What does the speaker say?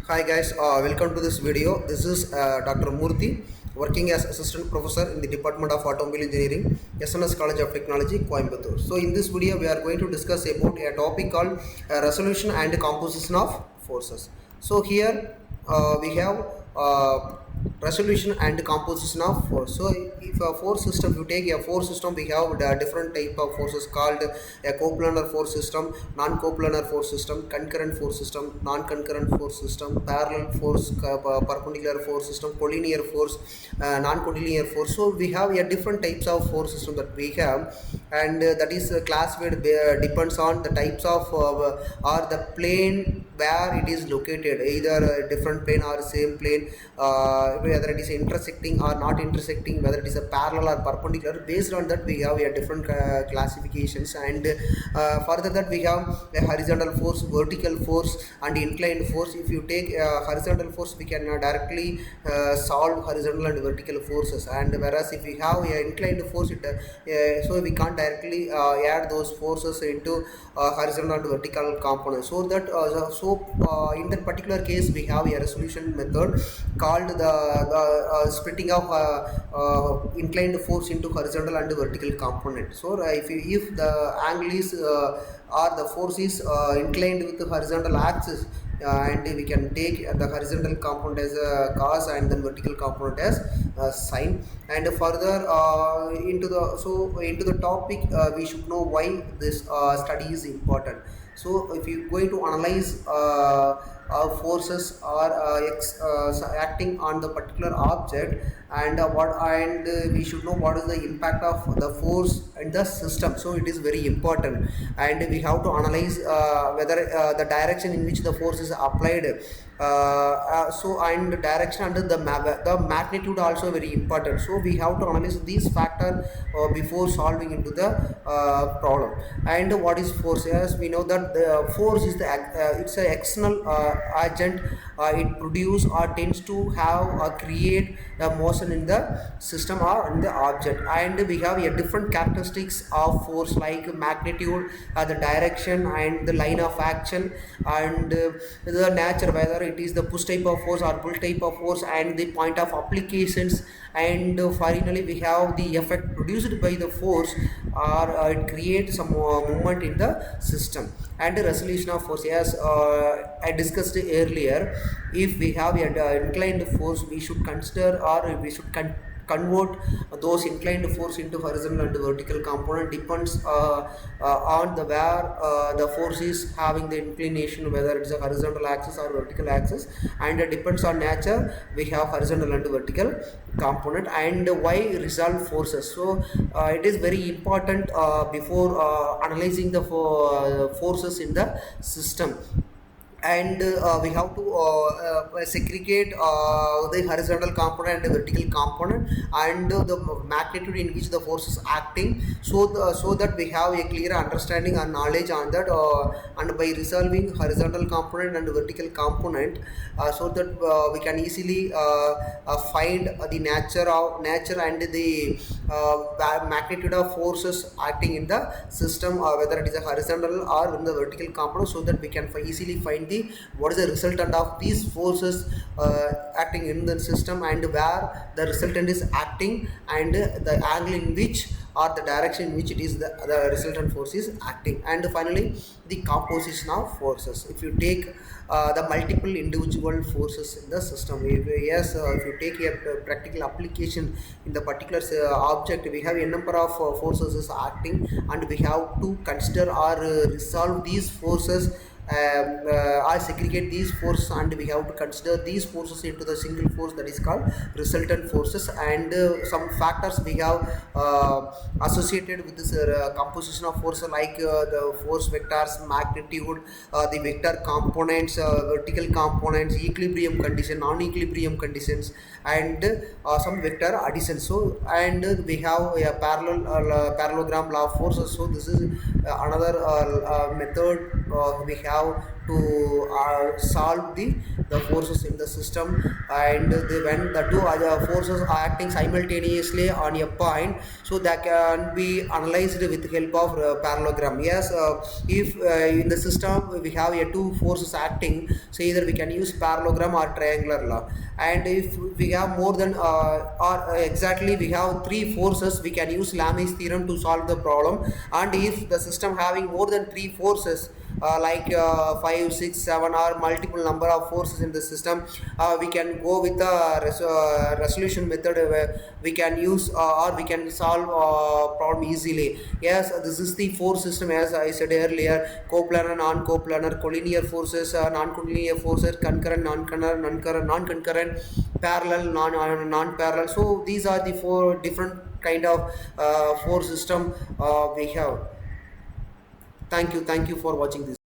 Hi guys, welcome to this video. This is Dr. Moorthy, working as Assistant Professor in the Department of Automobile Engineering, SNS College of Technology, Coimbatore. So in this video, we are going to discuss about a topic called resolution and composition of forces. So here we have resolution and composition of force. So if a force system, you take a force system, we have the different type of forces called a coplanar force system, non-coplanar force system, concurrent force system, non-concurrent force system, parallel force, perpendicular force system, collinear force, non-collinear force. So we have a different types of force system that we have, and that is classified depends on the types of or the plane where it is located, either a different plane or same plane, whether it is intersecting or not intersecting, whether it is a parallel or perpendicular. Based on that we have a different classifications, and further that we have a horizontal force, vertical force and inclined force. If you take horizontal force, we can directly solve horizontal and vertical forces, and whereas if we have a inclined force, so we can't directly add those forces into horizontal and vertical components. So that in that particular case we have a resolution method called the splitting of inclined force into horizontal and vertical component. So if the angle is or the force is inclined with the horizontal axis, and we can take the horizontal component as a cos and then vertical component as sine. And further into the topic, we should know why this study is important. So if you're going to analyze forces or acting on the particular object, and we should know what is the impact of the force in the system. So it is very important, and we have to analyze whether the direction in which the force is applied, and direction and the magnitude also very important. So we have to analyze these factors before solving into the problem. And what is force? Yes, we know that the force is it's an external agent. It produce or tends to have or create a motion in the system or in the object, and we have a different characteristics of force like magnitude, the direction and the line of action, and the nature, whether it is the push type of force or pull type of force, and the point of applications. And finally we have the effect produced by the force, or it creates some movement in the system. And the resolution of force, as I discussed earlier, if we have an inclined force, we should consider, or we should convert those inclined force into horizontal and vertical component. Depends on the where the force is having the inclination, whether it's a horizontal axis or vertical axis, and it depends on nature. We have horizontal and vertical component. And why resolve forces? So it is very important before analyzing the forces in the system. And we have to segregate the horizontal component and the vertical component, and the magnitude in which the force is acting, so that we have a clear understanding and knowledge on that, and by resolving horizontal component and vertical component, so that we can easily find the nature and the magnitude of forces acting in the system, whether it is a horizontal or in the vertical component, so that we can easily find what is the resultant of these forces acting in the system, and where the resultant is acting, and the angle in which or the direction in which it is the resultant force is acting. And finally the composition of forces. If you take the multiple individual forces in the system, if you take a practical application in the particular object, we have a number of forces is acting, and we have to consider or resolve these forces, or segregate these forces, and we have to consider these forces into the single force, that is called resultant forces. And some factors we have associated with this composition of force, like the force vectors, magnitude, the vector components, vertical components, equilibrium condition, non-equilibrium conditions, and some vector additions. So and we have a parallelogram law of forces. So this is another method we have to solve the forces in the system, and when the two other forces are acting simultaneously on a point, so that can be analyzed with the help of parallelogram. Yes, if in the system we have two forces acting, so either we can use parallelogram or triangular law. And if we have more than or exactly we have three forces, we can use Lamy's theorem to solve the problem. And if the system having more than three forces, like 5, 6, 7 or multiple number of forces in the system, we can go with the resolution method, where we can use or we can solve problem easily. Yes, this is the force system, as I said earlier: coplanar, non-coplanar, collinear forces, non-collinear forces, concurrent, non-concurrent, parallel, non-parallel. So these are the four different kind of force system we have. Thank you for watching this.